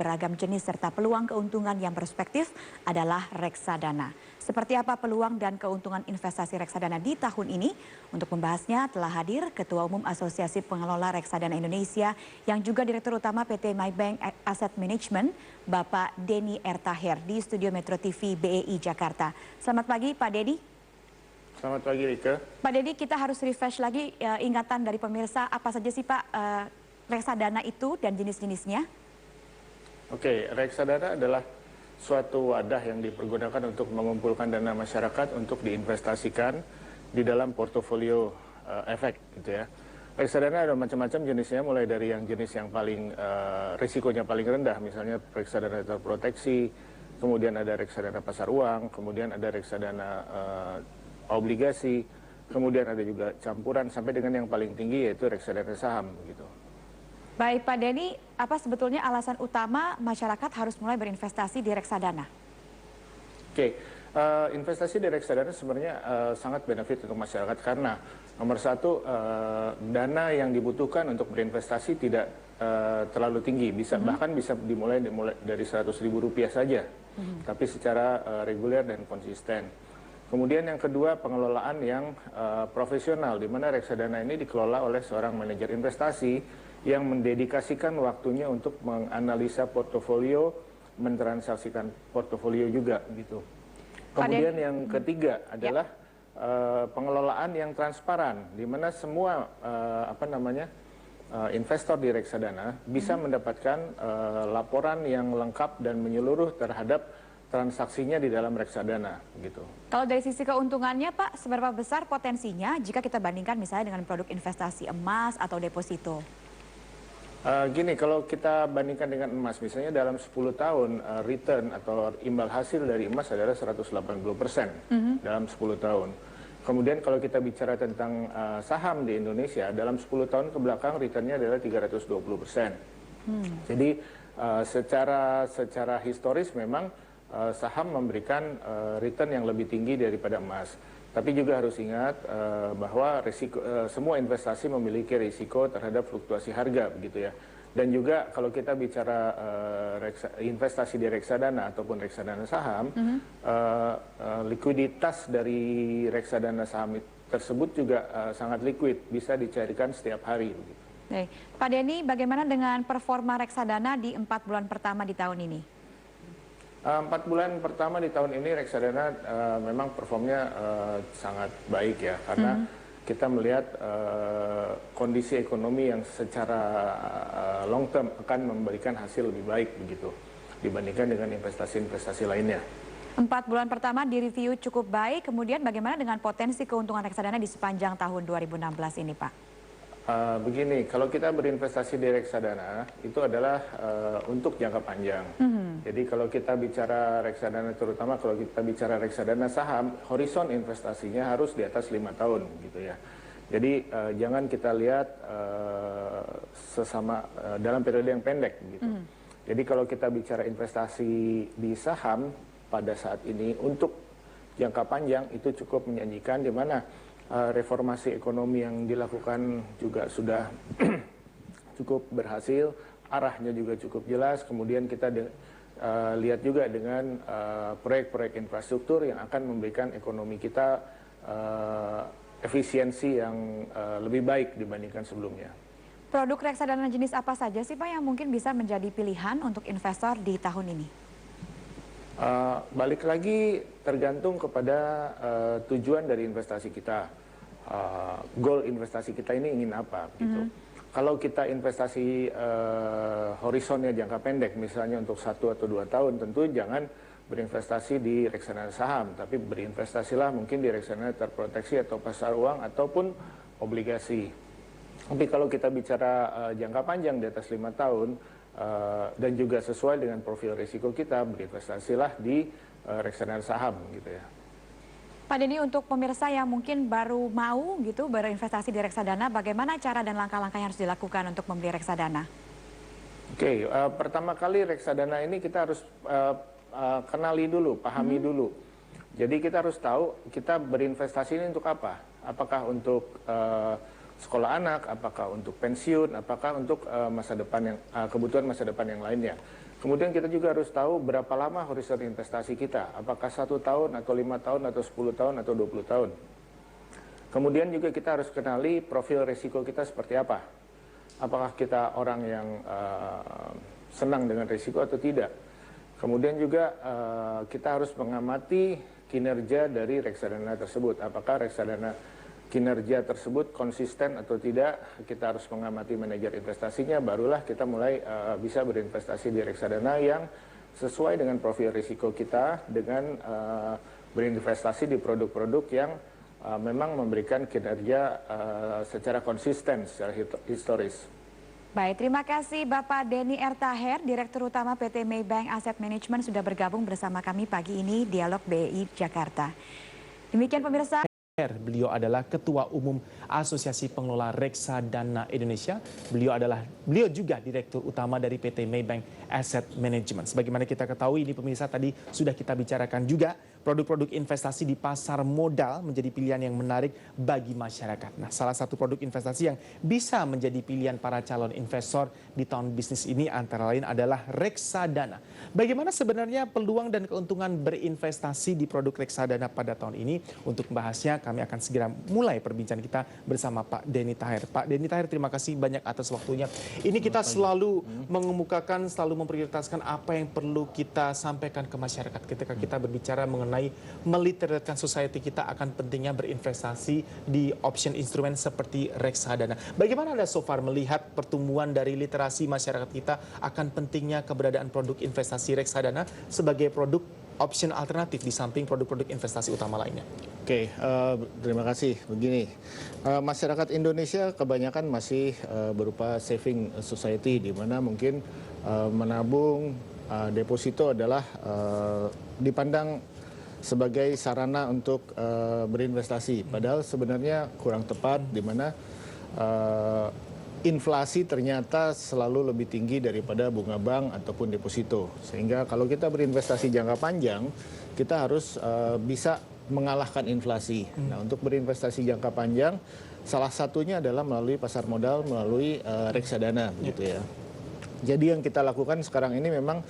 Beragam jenis serta peluang keuntungan yang berspektif adalah reksadana. Seperti apa peluang dan keuntungan investasi reksadana di tahun ini? Untuk membahasnya telah hadir Ketua Umum Asosiasi Pengelola Reksadana Indonesia yang juga Direktur Utama PT Maybank Asset Management, Bapak Denny R. Tahir di Studio Metro TV BEI Jakarta. Selamat pagi Pak Denny. Selamat pagi Rika. Pak Denny, kita harus refresh lagi ingatan dari pemirsa apa saja sih Pak reksadana itu dan jenis-jenisnya? Oke, reksadana adalah suatu wadah yang dipergunakan untuk mengumpulkan dana masyarakat untuk diinvestasikan di dalam portofolio efek gitu ya. Reksadana ada macam-macam jenisnya, mulai dari yang jenis yang paling risikonya paling rendah, misalnya reksadana terproteksi, kemudian ada reksadana pasar uang, kemudian ada reksadana obligasi, kemudian ada juga campuran sampai dengan yang paling tinggi yaitu reksadana saham gitu. Baik Pak Denny, apa sebetulnya alasan utama masyarakat harus mulai berinvestasi di reksadana? Oke, investasi di reksadana sebenarnya sangat benefit untuk masyarakat karena nomor satu, dana yang dibutuhkan untuk berinvestasi tidak terlalu tinggi, bahkan bisa dimulai dari Rp100.000 saja, tapi secara reguler dan konsisten. Kemudian yang kedua, pengelolaan yang profesional, di mana reksadana ini dikelola oleh seorang manajer investasi yang mendedikasikan waktunya untuk menganalisa portofolio, mentransaksikan portofolio juga gitu. Kemudian yang ketiga adalah pengelolaan yang transparan, di mana semua investor di reksadana bisa mendapatkan laporan yang lengkap dan menyeluruh terhadap transaksinya di dalam reksadana gitu. Kalau dari sisi keuntungannya Pak, seberapa besar potensinya jika kita bandingkan misalnya dengan produk investasi emas atau deposito? Gini, kalau kita bandingkan dengan emas, misalnya dalam 10 tahun return atau imbal hasil dari emas adalah 180% dalam 10 tahun. Kemudian kalau kita bicara tentang saham di Indonesia, dalam 10 tahun ke belakang returnnya adalah 320%. Jadi secara historis memang saham memberikan return yang lebih tinggi daripada emas. Tapi juga harus ingat bahwa semua investasi memiliki risiko terhadap fluktuasi harga begitu ya. Dan juga kalau kita bicara investasi di reksadana ataupun reksadana saham, likuiditas dari reksadana saham tersebut juga sangat liquid, bisa dicarikan setiap hari begitu. Baik. Pak Denny, bagaimana dengan performa reksadana di 4 bulan pertama di tahun ini? 4 bulan pertama di tahun ini reksadana memang performnya sangat baik ya, karena kita melihat kondisi ekonomi yang secara long term akan memberikan hasil lebih baik begitu dibandingkan dengan investasi-investasi lainnya. 4 bulan pertama direview cukup baik, kemudian bagaimana dengan potensi keuntungan reksadana di sepanjang tahun 2016 ini Pak? Begini, kalau kita berinvestasi di reksadana itu adalah untuk jangka panjang. Jadi kalau kita bicara reksadana, terutama kalau kita bicara reksadana saham, horizon investasinya harus di atas 5 tahun gitu ya. Jadi jangan kita lihat dalam periode yang pendek gitu. Jadi kalau kita bicara investasi di saham pada saat ini untuk jangka panjang itu cukup menjanjikan, di mana reformasi ekonomi yang dilakukan juga sudah cukup berhasil, arahnya juga cukup jelas. Kemudian kita lihat juga dengan proyek-proyek infrastruktur yang akan memberikan ekonomi kita efisiensi yang lebih baik dibandingkan sebelumnya. Produk reksadana jenis apa saja sih Pak yang mungkin bisa menjadi pilihan untuk investor di tahun ini? Balik lagi tergantung kepada tujuan dari investasi kita. Goal investasi kita ini ingin apa gitu. Kalau kita investasi horizonnya jangka pendek, misalnya untuk 1 atau 2 tahun, tentu jangan berinvestasi di reksadana saham, tapi berinvestasilah mungkin di reksadana terproteksi atau pasar uang ataupun obligasi. Tapi kalau kita bicara jangka panjang di atas 5 tahun dan juga sesuai dengan profil risiko kita, berinvestasilah di reksadana saham gitu ya. Pak Denny, untuk pemirsa yang mungkin baru mau gitu berinvestasi di reksadana, bagaimana cara dan langkah-langkah yang harus dilakukan untuk membeli reksadana? Oke, pertama kali reksadana ini kita harus kenali dulu, pahami dulu. Jadi kita harus tahu kita berinvestasi ini untuk apa? Apakah untuk sekolah anak, apakah untuk pensiun, apakah untuk masa depan kebutuhan masa depan yang lainnya. Kemudian kita juga harus tahu berapa lama horizon investasi kita, apakah 1 tahun atau 5 tahun atau 10 tahun atau 20 tahun. Kemudian juga kita harus kenali profil risiko kita seperti apa. Apakah kita orang yang senang dengan risiko atau tidak. Kemudian juga kita harus mengamati kinerja dari reksadana tersebut. Apakah reksadana kinerja tersebut konsisten atau tidak, kita harus mengamati manajer investasinya, barulah kita mulai bisa berinvestasi di reksadana yang sesuai dengan profil risiko kita, dengan berinvestasi di produk-produk yang memang memberikan kinerja secara konsisten, secara historis. Baik, terima kasih Bapak Denny R. Taher, Direktur Utama PT Maybank Asset Management sudah bergabung bersama kami pagi ini Dialog BI Jakarta. Demikian pemirsa. Beliau adalah Ketua Umum Asosiasi Pengelola Reksadana Indonesia. Beliau juga Direktur Utama dari PT Maybank Asset Management. Sebagaimana kita ketahui ini pemirsa tadi sudah kita bicarakan juga produk-produk investasi di pasar modal menjadi pilihan yang menarik bagi masyarakat. Nah, salah satu produk investasi yang bisa menjadi pilihan para calon investor di tahun bisnis ini antara lain adalah reksadana. Bagaimana sebenarnya peluang dan keuntungan berinvestasi di produk reksadana pada tahun ini? Untuk membahasnya kami akan segera mulai perbincangan kita bersama Pak Denny Taher. Pak Denny Taher, terima kasih banyak atas waktunya. Ini kita selalu mengemukakan, selalu memprioritaskan apa yang perlu kita sampaikan ke masyarakat ketika kita berbicara mengenai meliterate society kita akan pentingnya berinvestasi di option instrumen seperti reksadana. Bagaimana Anda so far melihat pertumbuhan dari literasi masyarakat kita akan pentingnya keberadaan produk investasi reksadana sebagai produk option alternatif di samping produk-produk investasi utama lainnya? Oke, terima kasih. Begini, masyarakat Indonesia kebanyakan masih berupa saving society, di mana mungkin menabung deposito adalah dipandang sebagai sarana untuk berinvestasi. Padahal sebenarnya kurang tepat, di mana inflasi ternyata selalu lebih tinggi daripada bunga bank ataupun deposito. Sehingga kalau kita berinvestasi jangka panjang, kita harus bisa mengalahkan inflasi. Nah, untuk berinvestasi jangka panjang, salah satunya adalah melalui pasar modal, melalui reksadana, begitu ya. Jadi yang kita lakukan sekarang ini memang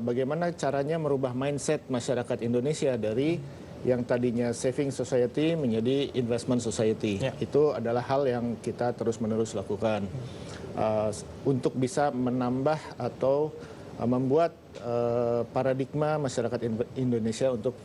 bagaimana caranya merubah mindset masyarakat Indonesia dari yang tadinya saving society menjadi investment society. Itu adalah hal yang kita terus-menerus lakukan untuk bisa menambah atau membuat paradigma masyarakat Indonesia untuk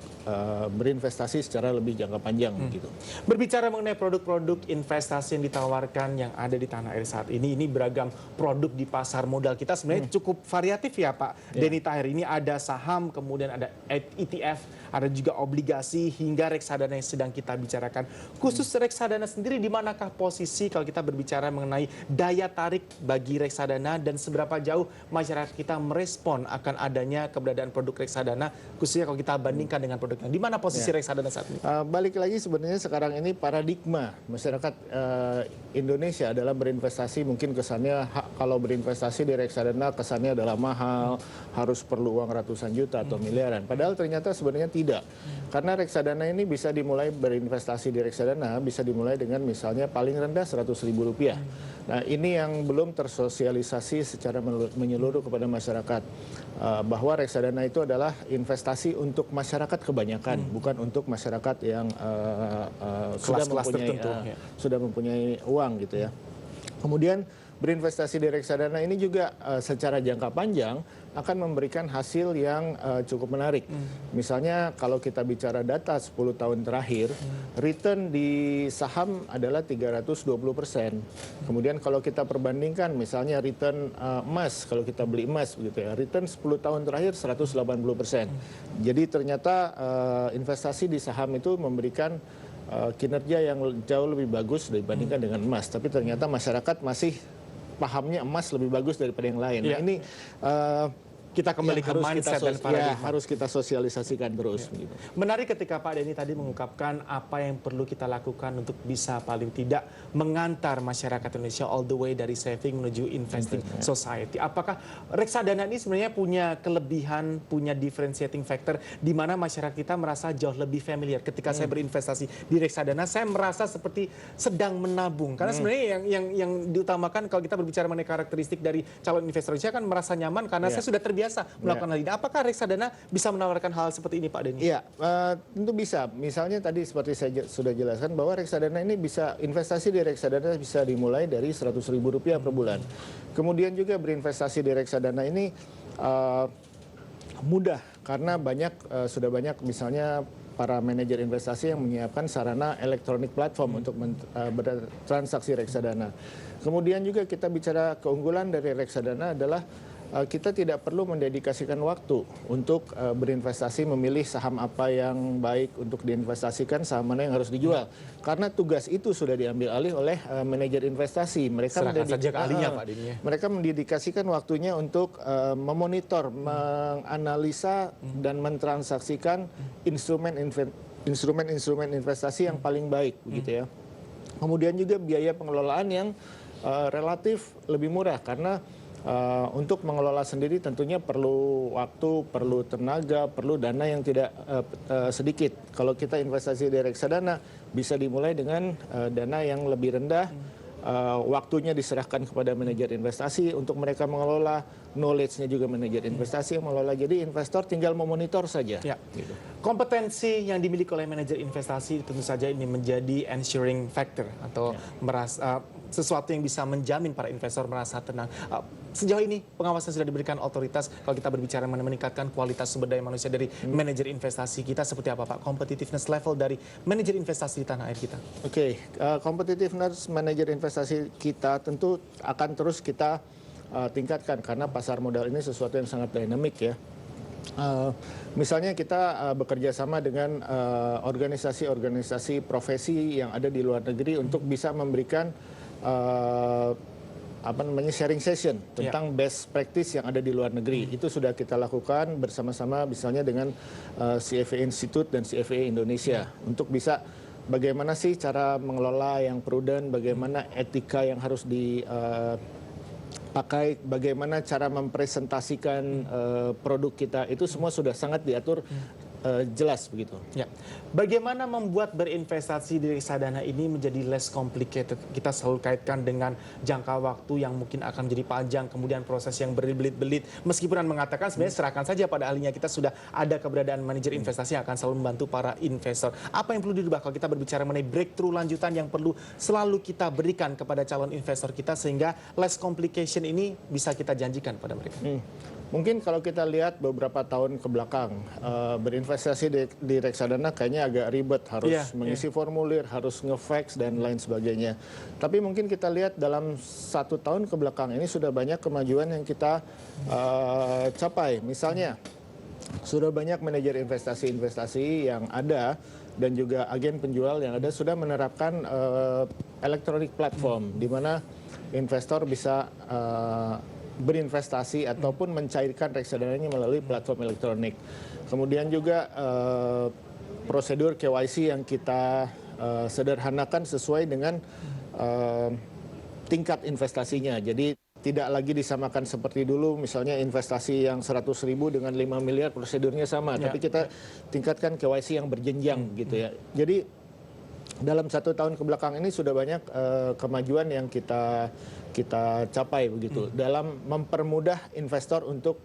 berinvestasi secara lebih jangka panjang gitu. Berbicara mengenai produk-produk investasi yang ditawarkan yang ada di tanah air saat ini beragam produk di pasar modal kita sebenarnya cukup variatif ya Pak Denny Taher. Ini ada saham, kemudian ada ETF, ada juga obligasi hingga reksadana yang sedang kita bicarakan. Khusus reksadana sendiri di manakah posisi kalau kita berbicara mengenai daya tarik bagi reksadana dan seberapa jauh masyarakat kita merespon akan adanya keberadaan produk reksadana, khususnya kalau kita bandingkan dengan produk yang di mana posisi reksadana saat ini? Balik lagi sebenarnya sekarang ini paradigma masyarakat Indonesia adalah berinvestasi, mungkin kesannya kalau berinvestasi di reksadana kesannya adalah mahal, harus perlu uang ratusan juta atau miliaran. Padahal ternyata sebenarnya tidak. Karena reksadana ini bisa dimulai berinvestasi di reksadana, bisa dimulai dengan misalnya paling rendah Rp100.000. Nah, ini yang belum tersosialisasi secara menyeluruh kepada masyarakat. Bahwa reksadana itu adalah investasi untuk masyarakat kebanyakan, bukan untuk masyarakat yang sudah mempunyai uang gitu ya. Kemudian berinvestasi di reksadana ini juga secara jangka panjang akan memberikan hasil yang cukup menarik. Misalnya kalau kita bicara data 10 tahun terakhir, return di saham adalah 320%. Kemudian kalau kita perbandingkan misalnya return emas, kalau kita beli emas begitu ya, return 10 tahun terakhir 180%. Jadi ternyata investasi di saham itu memberikan kinerja yang jauh lebih bagus dibandingkan dengan emas. Tapi ternyata masyarakat masih pahamnya emas lebih bagus daripada yang lain. Nah, ini kita kembali ke mindset dan paradigma. Harus kita sosialisasikan terus. Gitu. Menarik ketika Pak Denny tadi mengungkapkan apa yang perlu kita lakukan untuk bisa paling tidak mengantar masyarakat Indonesia all the way dari saving menuju investing society. Apakah reksadana ini sebenarnya punya kelebihan, punya differentiating factor di mana masyarakat kita merasa jauh lebih familiar. Ketika saya berinvestasi di reksadana, saya merasa seperti sedang menabung. Karena sebenarnya yang diutamakan kalau kita berbicara mengenai karakteristik dari calon investor Indonesia kan merasa nyaman karena saya sudah terbiasa melakukan hal ini. Apakah reksadana bisa menawarkan hal seperti ini, Pak Denny? Iya, tentu bisa. Misalnya tadi seperti saya sudah jelaskan bahwa reksadana ini bisa, investasi di reksadana bisa dimulai dari Rp100.000 per bulan. Kemudian juga berinvestasi di reksadana ini mudah karena sudah banyak misalnya para manajer investasi yang menyiapkan sarana elektronik platform untuk bertransaksi reksadana. Kemudian juga kita bicara keunggulan dari reksadana adalah kita tidak perlu mendedikasikan waktu untuk berinvestasi, memilih saham apa yang baik untuk diinvestasikan, saham mana yang harus dijual. Karena tugas itu sudah diambil alih oleh manajer investasi. Mereka mendedikasikan waktunya untuk memonitor, menganalisa, dan mentransaksikan instrumen investasi yang paling baik, begitu ya. Kemudian juga biaya pengelolaan yang relatif lebih murah karena untuk mengelola sendiri tentunya perlu waktu, perlu tenaga, perlu dana yang tidak sedikit. Kalau kita investasi di reksadana bisa dimulai dengan dana yang lebih rendah, waktunya diserahkan kepada manajer investasi untuk mereka mengelola, knowledge-nya juga manajer investasi yang mengelola. Jadi investor tinggal memonitor saja. Ya. Gitu. Kompetensi yang dimiliki oleh manajer investasi tentu saja ini menjadi ensuring factor atau merasa sesuatu yang bisa menjamin para investor merasa tenang. Sejauh ini pengawasan sudah diberikan otoritas. Kalau kita berbicara meningkatkan kualitas sumber daya manusia dari manajer investasi kita, seperti apa Pak? Competitiveness level dari manajer investasi di tanah air kita. Oke, competitiveness manajer investasi kita tentu akan terus kita tingkatkan karena pasar modal ini sesuatu yang sangat dinamik ya. Misalnya kita bekerja sama dengan organisasi-organisasi profesi yang ada di luar negeri untuk bisa memberikan sharing session tentang best practice yang ada di luar negeri. Itu sudah kita lakukan bersama-sama misalnya dengan CFA Institute dan CFA Indonesia untuk bisa bagaimana sih cara mengelola yang prudent, bagaimana etika yang harus dipakai, bagaimana cara mempresentasikan produk kita. Itu semua sudah sangat diatur jelas begitu. Ya. Bagaimana membuat berinvestasi di reksadana ini menjadi less complicated? Kita selalu kaitkan dengan jangka waktu yang mungkin akan menjadi panjang, kemudian proses yang berbelit-belit. Meskipun mengatakan sebenarnya serahkan saja pada ahlinya, kita sudah ada keberadaan manajer investasi yang akan selalu membantu para investor. Apa yang perlu dirubah kalau kita berbicara mengenai breakthrough lanjutan yang perlu selalu kita berikan kepada calon investor kita sehingga less complication ini bisa kita janjikan pada mereka? Mungkin kalau kita lihat beberapa tahun ke belakang, berinvestasi di reksadana kayaknya agak ribet, harus mengisi formulir, harus nge-fax, dan lain sebagainya. Tapi mungkin kita lihat dalam 1 tahun ke belakang ini sudah banyak kemajuan yang kita capai. Misalnya, sudah banyak manajer investasi yang ada dan juga agen penjual yang ada sudah menerapkan electronic platform, di mana investor bisa berinvestasi ataupun mencairkan reksadananya melalui platform elektronik. Kemudian juga prosedur KYC yang kita sederhanakan sesuai dengan tingkat investasinya. Jadi tidak lagi disamakan seperti dulu, misalnya investasi yang 100.000 dengan 5 miliar prosedurnya sama, tapi kita tingkatkan KYC yang berjenjang gitu ya. Jadi dalam 1 tahun ke belakang ini sudah banyak kemajuan yang kita capai begitu dalam mempermudah investor untuk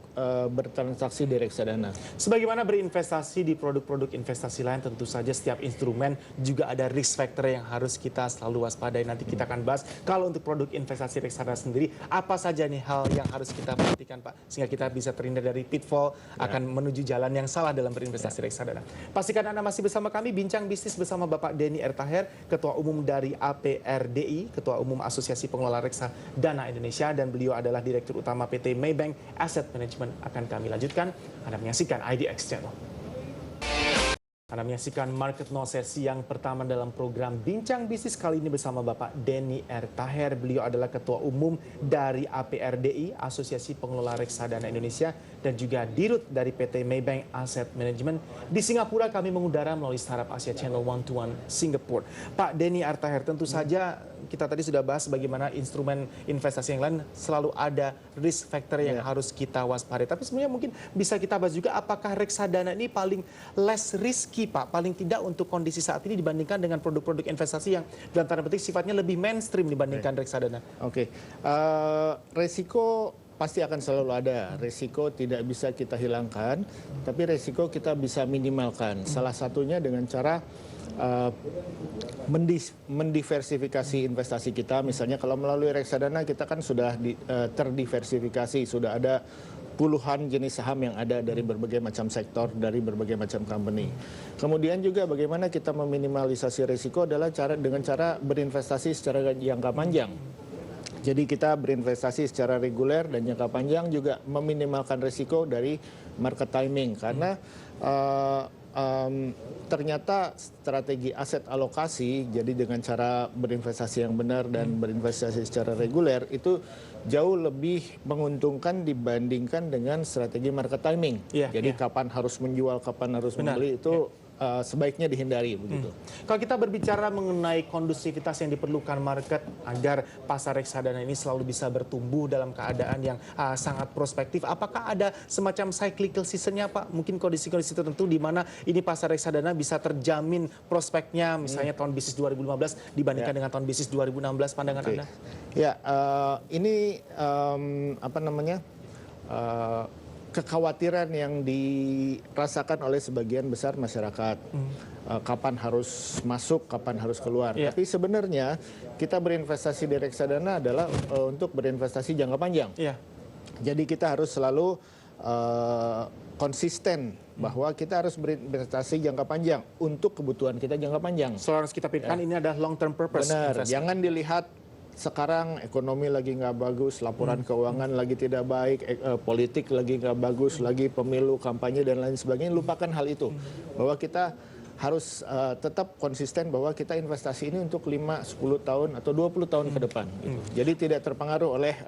bertransaksi di reksadana. Sebagaimana berinvestasi di produk-produk investasi lain, tentu saja setiap instrumen juga ada risk factor yang harus kita selalu waspadai. Nanti kita akan bahas kalau untuk produk investasi reksadana sendiri apa saja nih hal yang harus kita perhatikan Pak sehingga kita bisa terhindar dari pitfall akan menuju jalan yang salah dalam berinvestasi reksadana. Pastikan Anda masih bersama kami bincang bisnis bersama Bapak Denny R. Taher, Ketua Umum dari APRDI, Ketua Umum Asosiasi Pengelola Reksadana Indonesia, dan beliau adalah Direktur Utama PT Maybank Asset Management. Akan kami lanjutkan. Anda menyaksikan IDX Channel. Anda menyaksikan Market Now sesi yang pertama dalam program Bincang Bisnis kali ini bersama Bapak Denny R. Taher. Beliau adalah Ketua Umum dari APRDI, Asosiasi Pengelola Reksadana Indonesia, dan juga Dirut dari PT Maybank Asset Management. Di Singapura kami mengudara melalui Startup Asia Channel 121 Singapore. Pak Denny R. Taher, tentu saja kita tadi sudah bahas bagaimana instrumen investasi yang lain selalu ada risk factor yang harus kita waspadai. Tapi sebenarnya mungkin bisa kita bahas juga apakah reksadana ini paling less risky, Pak, paling tidak untuk kondisi saat ini dibandingkan dengan produk-produk investasi yang dalam tanda petik sifatnya lebih mainstream dibandingkan reksadana. Oke. Resiko pasti akan selalu ada. Resiko tidak bisa kita hilangkan, tapi resiko kita bisa minimalkan. Salah satunya dengan cara mendiversifikasi investasi kita. Misalnya kalau melalui reksadana kita kan sudah terdiversifikasi, sudah ada puluhan jenis saham yang ada dari berbagai macam sektor, dari berbagai macam company. Kemudian juga bagaimana kita meminimalisasi risiko adalah dengan cara berinvestasi secara jangka panjang. Jadi kita berinvestasi secara reguler dan jangka panjang juga meminimalkan risiko dari market timing karena ternyata strategi aset alokasi, jadi dengan cara berinvestasi yang benar dan berinvestasi secara reguler itu jauh lebih menguntungkan dibandingkan dengan strategi market timing. Jadi kapan harus menjual, kapan harus membeli itu sebaiknya dihindari begitu. Kalau kita berbicara mengenai kondusivitas yang diperlukan market agar pasar reksadana ini selalu bisa bertumbuh dalam keadaan yang sangat prospektif, apakah ada semacam cyclical seasonnya, Pak? Mungkin kondisi-kondisi tertentu di mana ini pasar reksadana bisa terjamin prospeknya, misalnya tahun bisnis 2015 dibandingkan dengan tahun bisnis 2016, pandangan Anda? Ya, ini kekhawatiran yang dirasakan oleh sebagian besar masyarakat. Kapan harus masuk, kapan harus keluar. Tapi sebenarnya kita berinvestasi di reksadana adalah untuk berinvestasi jangka panjang. Jadi kita harus selalu konsisten bahwa kita harus berinvestasi jangka panjang untuk kebutuhan kita jangka panjang. So harus kita pikirkan ini adalah long term purpose. Benar, jangan dilihat sekarang ekonomi lagi nggak bagus, laporan keuangan lagi tidak baik, politik lagi nggak bagus, lagi pemilu, kampanye dan lain sebagainya. Lupakan hal itu, bahwa kita harus tetap konsisten bahwa kita investasi ini untuk 5, 10 tahun atau 20 tahun ke depan. Gitu. Jadi tidak terpengaruh oleh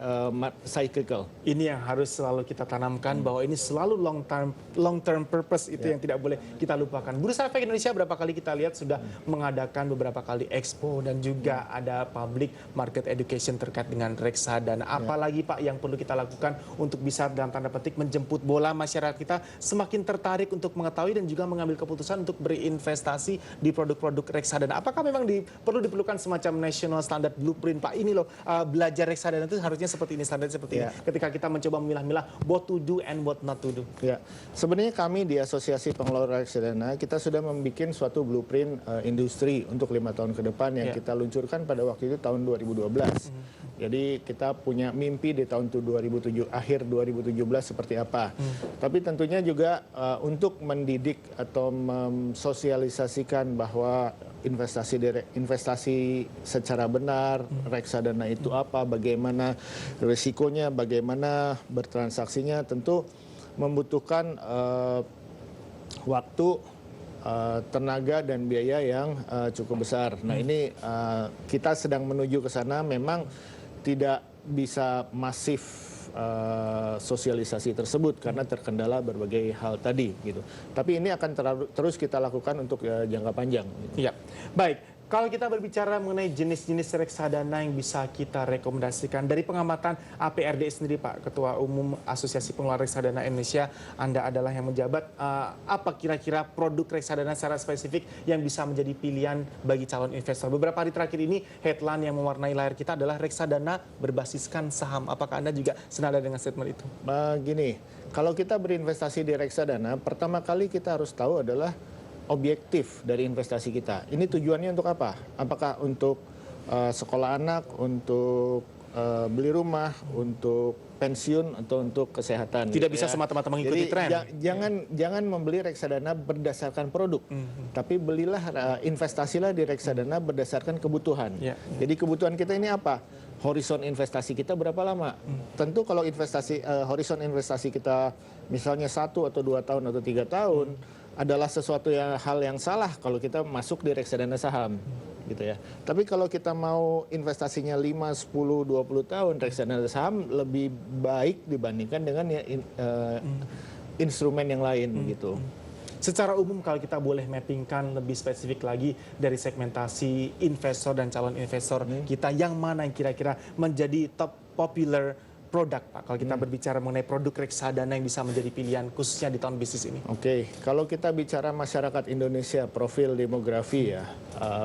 cyclical. Ini yang harus selalu kita tanamkan bahwa ini selalu long term purpose itu yang tidak boleh kita lupakan. Bursa Efek Indonesia berapa kali kita lihat sudah mengadakan beberapa kali expo dan juga ada public market education terkait dengan reksadana. Apalagi Pak yang perlu kita lakukan untuk bisa dalam tanda petik menjemput bola masyarakat kita semakin tertarik untuk mengetahui dan juga mengambil keputusan untuk berinvestasi di produk-produk reksadana. Apakah memang perlu diperlukan semacam national standard blueprint, Pak? Ini loh, belajar reksadana itu harusnya seperti ini, standar seperti ini. Ketika kita mencoba memilah-milah what to do and what not to do. Sebenarnya kami di Asosiasi Pengelola Reksadana, kita sudah membuat suatu blueprint industri untuk 5 tahun ke depan yang kita luncurkan pada waktu itu tahun 2012. Jadi kita punya mimpi di tahun 2007, akhir 2017 seperti apa. Tapi tentunya juga untuk mendidik atau sosialisasikan bahwa investasi secara benar, reksadana itu apa, bagaimana risikonya, bagaimana bertransaksinya, tentu membutuhkan waktu, tenaga dan biaya yang cukup besar. Nah ini kita sedang menuju ke sana, memang tidak bisa masif sosialisasi tersebut karena terkendala berbagai hal tadi gitu. Tapi ini akan terus kita lakukan untuk jangka panjang. Iya, baik. Kalau kita berbicara mengenai jenis-jenis reksadana yang bisa kita rekomendasikan dari pengamatan APRDI sendiri, Pak, Ketua Umum Asosiasi Pengelola Reksadana Indonesia, Anda adalah yang menjabat. Apa kira-kira produk reksadana secara spesifik yang bisa menjadi pilihan bagi calon investor? Beberapa hari terakhir ini headline yang mewarnai layar kita adalah reksadana berbasiskan saham. Apakah Anda juga senada dengan statement itu? Begini, kalau kita berinvestasi di reksadana, pertama kali kita harus tahu adalah objektif dari investasi kita. Ini tujuannya untuk apa? Apakah untuk sekolah anak, untuk beli rumah, untuk pensiun, atau untuk kesehatan? Tidak bisa semata-mata mengikuti tren. Jangan membeli reksadana berdasarkan produk, tapi belilah investasilah di reksadana berdasarkan kebutuhan. Jadi kebutuhan kita ini apa? Horizon investasi kita berapa lama? Tentu kalau horizon investasi kita misalnya 1 atau 2 tahun atau 3 tahun, adalah sesuatu hal yang salah kalau kita masuk di reksadana saham gitu ya. Tapi kalau kita mau investasinya 5, 10, 20 tahun, reksadana saham lebih baik dibandingkan dengan instrumen yang lain gitu. Secara umum kalau kita boleh mappingkan lebih spesifik lagi dari segmentasi investor dan calon investor kita, yang mana yang kira-kira menjadi top popular produk, Pak, kalau kita berbicara mengenai produk reksadana yang bisa menjadi pilihan khususnya di tahun bisnis ini? Oke, kalau kita bicara masyarakat Indonesia, profil demografi ya,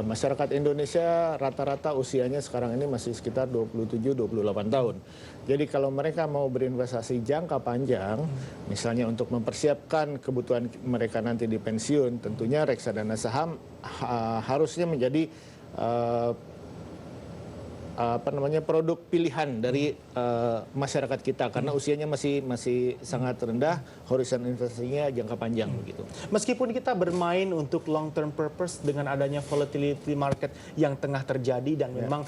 masyarakat Indonesia rata-rata usianya sekarang ini masih sekitar 27-28 tahun. Jadi kalau mereka mau berinvestasi jangka panjang, misalnya untuk mempersiapkan kebutuhan mereka nanti di pensiun, tentunya reksadana saham harusnya menjadi produk pilihan dari masyarakat kita, karena usianya masih sangat rendah, horizon investasinya jangka panjang begitu. Meskipun kita bermain untuk long term purpose dengan adanya volatility market yang tengah terjadi dan memang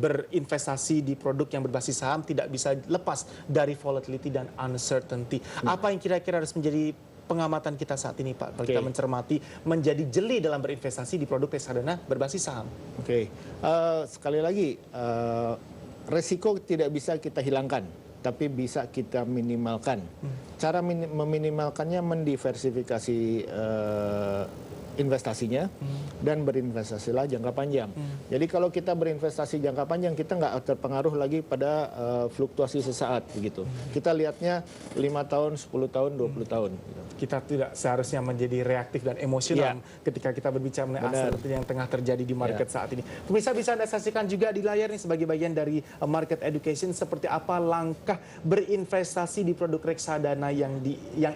berinvestasi di produk yang berbasis saham tidak bisa lepas dari volatility dan uncertainty. Apa yang kira-kira harus menjadi pengamatan kita saat ini, Pak, kalau kita mencermati menjadi jeli dalam berinvestasi di produk reksadana berbasis saham? Sekali lagi, resiko tidak bisa kita hilangkan, tapi bisa kita minimalkan. Cara meminimalkannya mendiversifikasi investasinya dan berinvestasilah jangka panjang. Jadi kalau kita berinvestasi jangka panjang, kita nggak terpengaruh lagi pada fluktuasi sesaat begitu. Kita lihatnya 5 tahun, 10 tahun, 20 tahun. Gitu. Kita tidak seharusnya menjadi reaktif dan emosional ketika kita berbicara mengenai uncertainty yang tengah terjadi di market saat ini. Pemirsa, bisa Anda saksikan juga di layar nih sebagai bagian dari market education seperti apa langkah berinvestasi di produk reksadana yang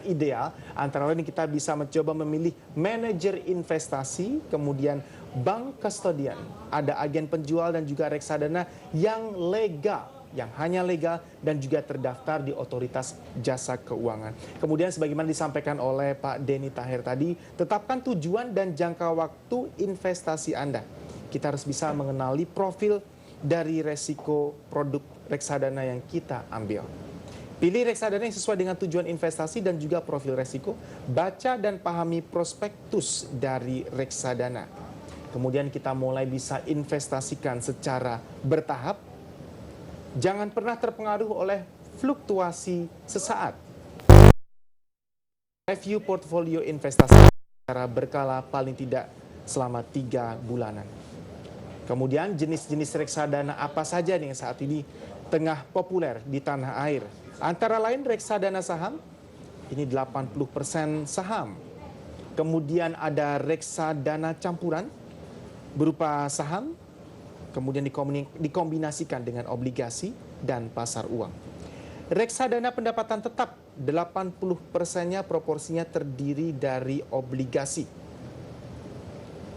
ideal. Antara lain kita bisa mencoba memilih manajer investasi, kemudian bank kustodian, ada agen penjual dan juga reksadana yang legal, yang hanya legal dan juga terdaftar di otoritas jasa keuangan. Kemudian sebagaimana disampaikan oleh Pak Denny Tahir tadi, tetapkan tujuan dan jangka waktu investasi Anda. Kita harus bisa mengenali profil dari resiko produk reksadana yang kita ambil. Pilih reksadana yang sesuai dengan tujuan investasi dan juga profil resiko. Baca dan pahami prospektus dari reksadana. Kemudian kita mulai bisa investasikan secara bertahap. Jangan pernah terpengaruh oleh fluktuasi sesaat. Review portfolio investasi secara berkala paling tidak selama 3 bulanan. Kemudian jenis-jenis reksadana apa saja yang saat ini tengah populer di tanah air. Antara lain reksadana saham, ini 80% saham. Kemudian ada reksadana campuran berupa saham, kemudian dikombinasikan dengan obligasi dan pasar uang. Reksadana pendapatan tetap 80%-nya proporsinya terdiri dari obligasi.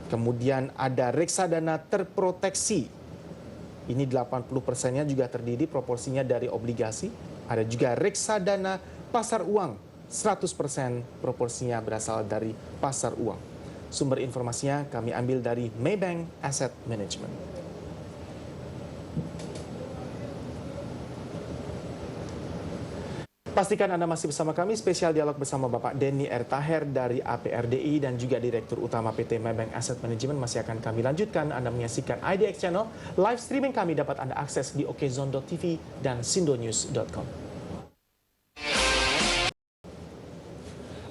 Kemudian ada reksadana terproteksi. Ini 80%-nya juga terdiri proporsinya dari obligasi. Ada juga reksadana pasar uang, 100% proporsinya berasal dari pasar uang. Sumber informasinya kami ambil dari Maybank Asset Management. Pastikan Anda masih bersama kami, spesial dialog bersama Bapak Denny R. Tahir dari APRDI dan juga Direktur Utama PT Maybank Asset Management masih akan kami lanjutkan. Anda menyaksikan IDX Channel, live streaming kami dapat Anda akses di okezone.tv dan sindonews.com.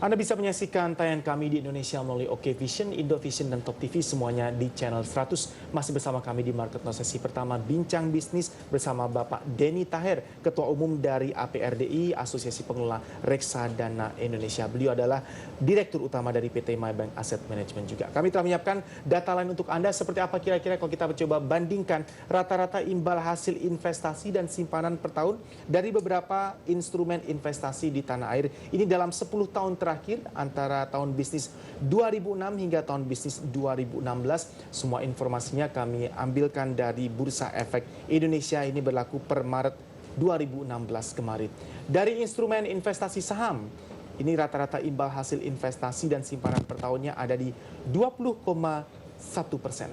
Anda bisa menyaksikan tayangan kami di Indonesia melalui Okevision, Indovision, dan Top TV, semuanya di channel 100. Masih bersama kami di Market Now sesi pertama, Bincang Bisnis bersama Bapak Denny Tahir, Ketua Umum dari APRDI, Asosiasi Pengelola Reksadana Indonesia. Beliau adalah Direktur Utama dari PT Maybank Asset Management juga. Kami telah menyiapkan data lain untuk Anda, seperti apa kira-kira kalau kita mencoba bandingkan rata-rata imbal hasil investasi dan simpanan per tahun dari beberapa instrumen investasi di tanah air. Ini dalam 10 tahun terakhir antara tahun bisnis 2006 hingga tahun bisnis 2016. Semua informasinya kami ambilkan dari Bursa Efek Indonesia. Ini berlaku per Maret 2016 kemarin. Dari instrumen investasi saham, ini rata-rata imbal hasil investasi dan simpanan per tahunnya ada di 20,1%,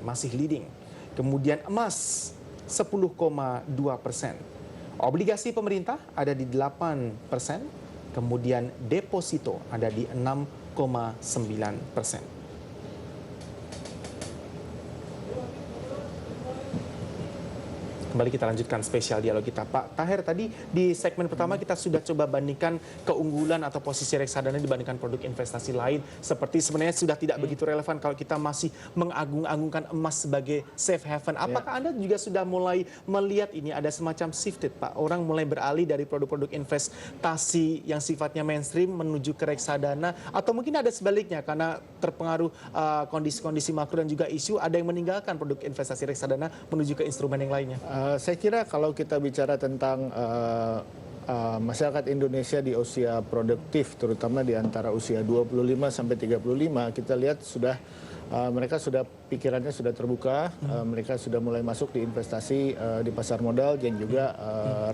masih leading. Kemudian emas 10,2%. Obligasi pemerintah ada di 8%. Kemudian deposito ada di 6,2%. 6,9%. Kembali kita lanjutkan spesial dialog kita. Pak Taher, tadi di segmen pertama kita sudah coba bandingkan keunggulan atau posisi reksadana dibandingkan produk investasi lain. Seperti sebenarnya sudah tidak begitu relevan kalau kita masih mengagung-agungkan emas sebagai safe haven. Apakah Anda juga sudah mulai melihat ini ada semacam shifted, Pak? Orang mulai beralih dari produk-produk investasi yang sifatnya mainstream menuju ke reksadana. Atau mungkin ada sebaliknya karena terpengaruh kondisi-kondisi makro dan juga isu, ada yang meninggalkan produk investasi reksadana menuju ke instrumen yang lainnya. Saya kira kalau kita bicara tentang masyarakat Indonesia di usia produktif, terutama di antara usia 25 sampai 35, kita lihat sudah mereka sudah pikirannya sudah terbuka, mereka sudah mulai masuk di investasi di pasar modal dan juga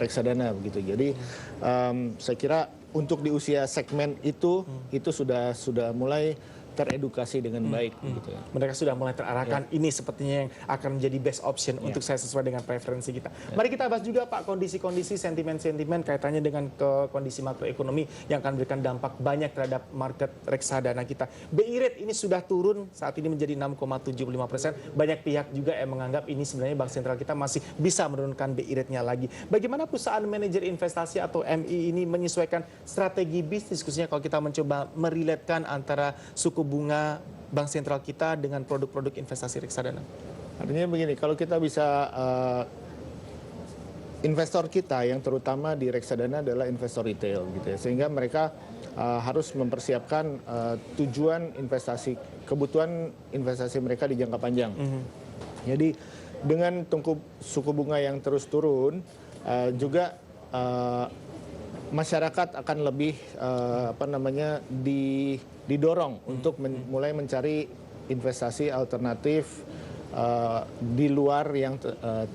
reksadana begitu. Jadi saya kira untuk di usia segmen itu sudah mulai teredukasi dengan baik. Gitu ya. Mereka sudah mulai terarahkan, ini sepertinya yang akan menjadi best option untuk saya sesuai dengan preferensi kita. Mari kita bahas juga Pak kondisi-kondisi sentimen-sentimen kaitannya dengan kondisi makroekonomi yang akan memberikan dampak banyak terhadap market reksadana kita. BI rate ini sudah turun saat ini menjadi 6,75%. Banyak pihak juga yang menganggap ini sebenarnya Bank Sentral kita masih bisa menurunkan BI rate-nya lagi. Bagaimana perusahaan manajer investasi atau MI ini menyesuaikan strategi bisnis, khususnya kalau kita mencoba meriletkan antara suku bunga Bank Sentral kita dengan produk-produk investasi reksadana? Artinya begini, kalau kita bisa investor kita yang terutama di reksadana adalah investor retail gitu ya, sehingga mereka harus mempersiapkan tujuan investasi, kebutuhan investasi mereka di jangka panjang. Jadi dengan suku bunga yang terus turun juga masyarakat akan lebih didorong untuk mulai mencari investasi alternatif di luar yang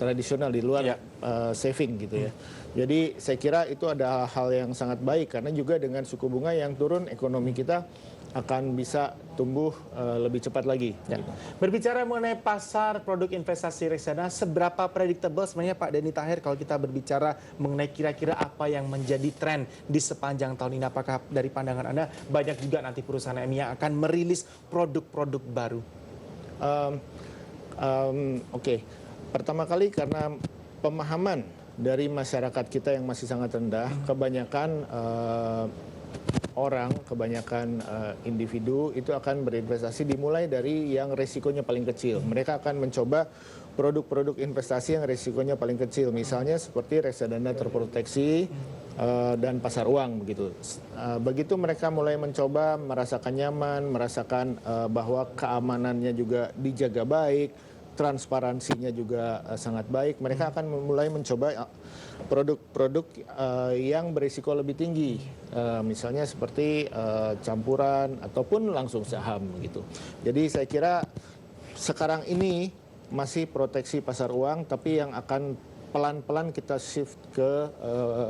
tradisional, di luar saving gitu ya. Jadi saya kira itu ada hal yang sangat baik karena juga dengan suku bunga yang turun, ekonomi kita akan bisa tumbuh lebih cepat lagi. Ya. Berbicara mengenai pasar produk investasi reksadana, seberapa predictable sebenarnya Pak Denny Taher kalau kita berbicara mengenai kira-kira apa yang menjadi tren di sepanjang tahun ini? Apakah dari pandangan Anda banyak juga nanti perusahaan MI yang akan merilis produk-produk baru? Oke. Pertama kali karena pemahaman dari masyarakat kita yang masih sangat rendah, kebanyakan kebanyakan individu itu akan berinvestasi dimulai dari yang resikonya paling kecil. Mereka akan mencoba produk-produk investasi yang resikonya paling kecil, misalnya seperti reksadana terproteksi dan pasar uang begitu. Begitu mereka mulai mencoba merasakan nyaman, merasakan bahwa keamanannya juga dijaga baik, transparansinya juga sangat baik, mereka akan mulai mencoba produk-produk yang berisiko lebih tinggi, misalnya seperti campuran ataupun langsung saham gitu. Jadi saya kira sekarang ini masih proteksi pasar uang, tapi yang akan pelan-pelan kita shift ke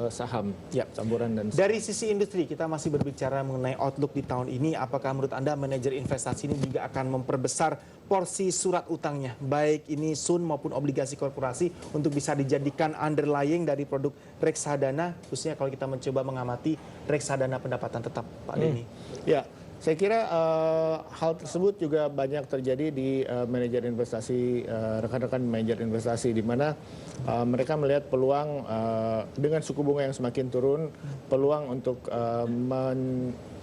saham, campuran dan saham. Dari sisi industri, kita masih berbicara mengenai outlook di tahun ini. Apakah menurut Anda manajer investasi ini juga akan memperbesar porsi surat utangnya, baik ini sun maupun obligasi korporasi, untuk bisa dijadikan underlying dari produk reksadana, khususnya kalau kita mencoba mengamati reksadana pendapatan tetap, Pak Denny? Ya. Saya kira hal tersebut juga banyak terjadi di manajer investasi, rekan-rekan manajer investasi, di mana mereka melihat peluang dengan suku bunga yang semakin turun, peluang untuk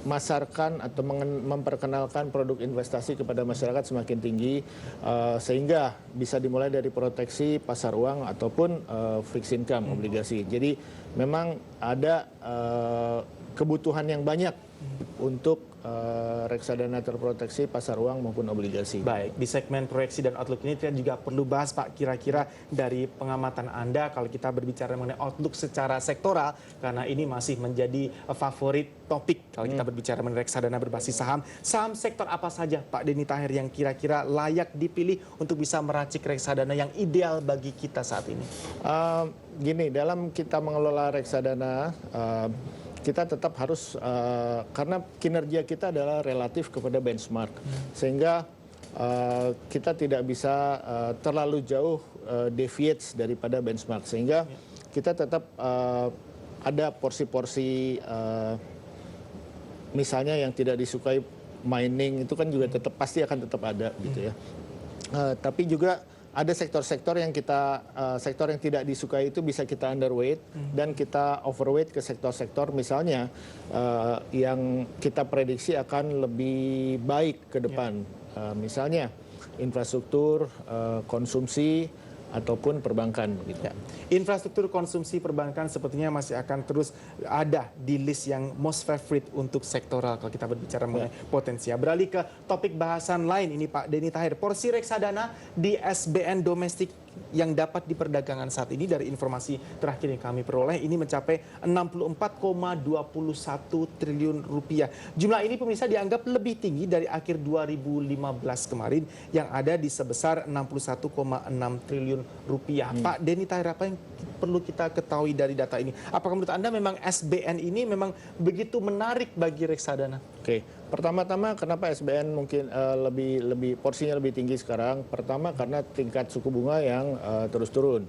memasarkan atau memperkenalkan produk investasi kepada masyarakat semakin tinggi, sehingga bisa dimulai dari proteksi pasar uang ataupun fixed income, obligasi. Jadi memang ada kebutuhan yang banyak untuk reksadana terproteksi, pasar uang maupun obligasi. Baik, di segmen proyeksi dan outlook ini kita juga perlu bahas Pak, kira-kira dari pengamatan Anda kalau kita berbicara mengenai outlook secara sektoral, karena ini masih menjadi favorit topik kalau kita berbicara mengenai reksadana berbasis saham. Saham sektor apa saja Pak Denny Taher yang kira-kira layak dipilih untuk bisa meracik reksadana yang ideal bagi kita saat ini? Gini, dalam kita mengelola reksadana, kita tetap harus, karena kinerja kita adalah relatif kepada benchmark, sehingga kita tidak bisa terlalu jauh deviates daripada benchmark, sehingga kita tetap ada porsi-porsi misalnya yang tidak disukai mining itu kan juga pasti akan tetap ada gitu ya. Tapi juga ada sektor-sektor yang sektor yang tidak disukai itu bisa kita underweight dan kita overweight ke sektor-sektor misalnya yang kita prediksi akan lebih baik ke depan. Misalnya infrastruktur, konsumsi, ataupun perbankan. Gitu. Ya. Infrastruktur konsumsi perbankan sepertinya masih akan terus ada di list yang most favorite untuk sektoral kalau kita berbicara mengenai potensi. Beralih ke topik bahasan lain ini Pak Denny Tahir. Porsi reksadana di SBN domestik yang dapat diperdagangkan saat ini dari informasi terakhir yang kami peroleh ini mencapai 64,21 triliun rupiah. Jumlah ini pemirsa dianggap lebih tinggi dari akhir 2015 kemarin yang ada di sebesar 61,6 triliun rupiah. Pak Denny Tahir, apa yang perlu kita ketahui dari data ini? Apakah menurut Anda memang SBN ini memang begitu menarik bagi reksadana? Oke, pertama-tama kenapa SBN mungkin lebih porsinya lebih tinggi sekarang? Pertama karena tingkat suku bunga yang terus turun.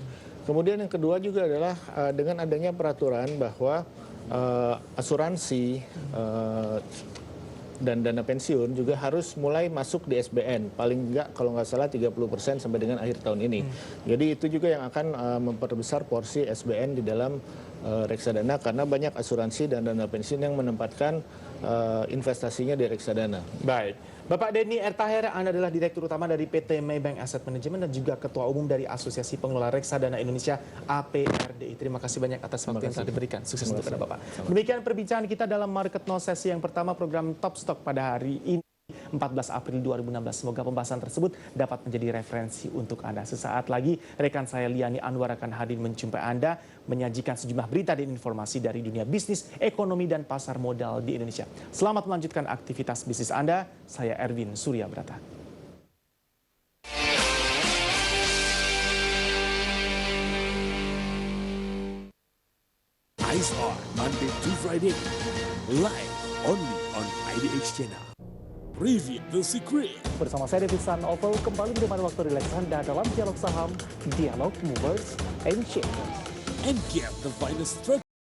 Kemudian yang kedua juga adalah dengan adanya peraturan bahwa asuransi dan dana pensiun juga harus mulai masuk di SBN. Paling enggak kalau nggak salah 30% sampai dengan akhir tahun ini. Jadi itu juga yang akan memperbesar porsi SBN di dalam reksadana karena banyak asuransi dan dana pensiun yang menempatkan investasinya di reksadana. Baik. Bapak Denny Tahir, Anda adalah Direktur Utama dari PT Maybank Asset Management dan juga Ketua Umum dari Asosiasi Pengelola Reksadana Indonesia APRDI. Terima kasih banyak atas waktu yang telah diberikan. Sukses untuk Anda Bapak. Demikian perbincangan kita dalam Market Now sesi yang pertama program Top Stock pada hari ini. 14 April 2016. Semoga pembahasan tersebut dapat menjadi referensi untuk Anda. Sesaat lagi rekan saya Liani Anwar akan hadir menjumpai Anda menyajikan sejumlah berita dan informasi dari dunia bisnis, ekonomi dan pasar modal di Indonesia. Selamat melanjutkan aktivitas bisnis Anda. Saya Erwin Surya Brata. ISR Monday to Friday, live only on IDX Channel. Reveal the secret. Bersama saya David Sanovel kembali menemani waktu rileks Anda dalam dialog saham, dialog movers and shakers. And get the finest